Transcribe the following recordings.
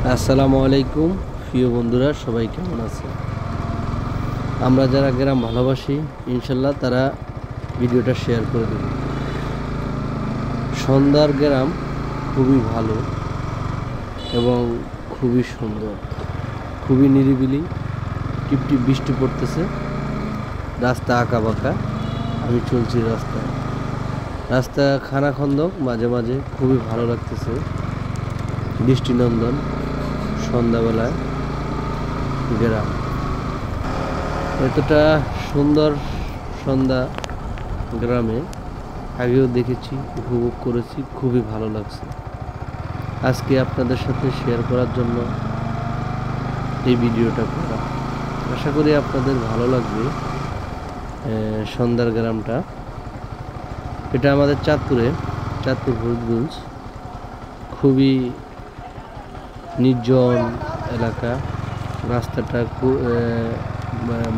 আসসালামু আলাইকুম প্রিয় বন্ধুরা, সবাই কেমন আছে? আমরা যারা গ্রাম ভালোবাসি ইনশাল্লাহ তারা ভিডিওটা শেয়ার করে দেব। সন্ধ্যার গ্রাম খুবই ভালো এবং খুবই সুন্দর, খুবই নিরিবিলি। টিপটিপ বৃষ্টি পড়তেছে, রাস্তা আঁকা বাঁকা, আমি চলছি রাস্তা খানাখন্দক, মাঝে মাঝে খুবই ভালো লাগতেছে। দৃষ্টিনন্দন সন্ধ্যাবেলায় গ্রাম, এতটা সুন্দর সন্ধ্যা গ্রামে আগেও দেখেছি, উপভোগ করেছি, খুবই ভালো লাগছে। আজকে আপনাদের সাথে শেয়ার করার জন্য এই ভিডিওটা করা। আশা করি আপনাদের ভালো লাগবে। সন্ধ্যার গ্রামটা, এটা আমাদের চাঁদপুর ফরিদগঞ্জ, খুবই নির্জন এলাকা। রাস্তাটা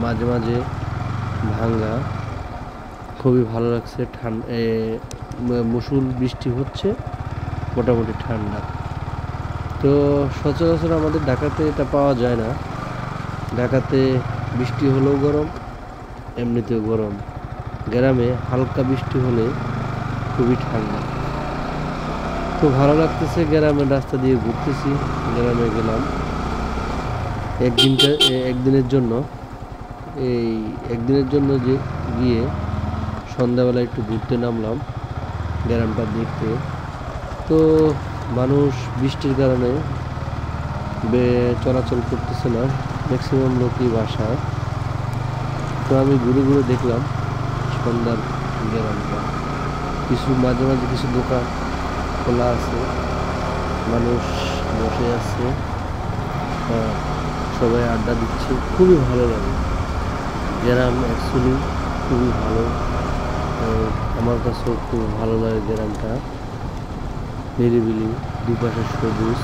মাঝে মাঝে ভাঙ্গা, খুবই ভালো লাগছে। মুষল বৃষ্টি হচ্ছে, মোটামুটি ঠান্ডা। তো সচরাচর আমাদের ঢাকাতে এটা পাওয়া যায় না। ঢাকাতে বৃষ্টি হলেও গরম, এমনিতেও গরম। গ্রামে হালকা বৃষ্টি হলে খুবই ঠান্ডা। তো ভালো লাগতেছে, গ্রামের রাস্তা দিয়ে ঘুরতেছি। গ্রামে গেলাম একদিনের জন্য। এই একদিনের জন্য যে গিয়ে সন্ধ্যাবেলা একটু ঘুরতে নামলাম গ্রামটা দেখতে। তো মানুষ বৃষ্টির কারণে চলাচল করতেছে না, ম্যাক্সিমাম লোকই বাসায়। তো আমি ঘুরে ঘুরে দেখলাম সন্ধ্যার গ্রামটা। মাঝে মাঝে কিছু দোকান খোলা আছে, মানুষ বসে আছে, সবাই আড্ডা দিচ্ছে, খুবই ভালো লাগে। গ্রাম অ্যাকচুয়ালি খুবই ভালো, আমার কাছেও খুব ভালো লাগে গ্রামটা। নিরিবিলি, দুপাশে সবুজ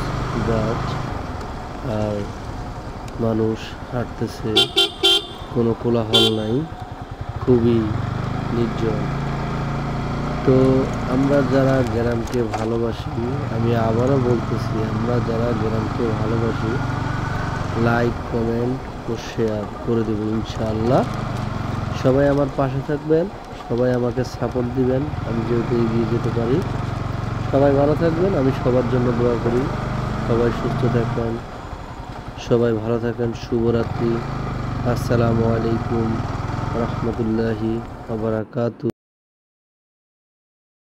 গাছ, আর মানুষ হাঁটতেছে, কোনো কোলাহল নাই, খুবই নির্জন। তো আমরা যারা গ্রামকে ভালোবাসি, আমি আবারও বলতেছি, আমরা যারা গ্রামকে ভালোবাসি, লাইক, কমেন্ট ও শেয়ার করে দেবো ইনশাআল্লাহ। সবাই আমার পাশে থাকবেন, সবাই আমাকে সাপোর্ট দিবেন, আমি যেহেতু এগিয়ে যেতে পারি। সবাই ভালো থাকবেন, আমি সবার জন্য দোয়া করি। সবাই সুস্থ থাকবেন, সবাই ভালো থাকেন। শুভরাত্রি। আসসালামু আলাইকুম রহমতুল্লাহি ওয়া বারাকাতুহু।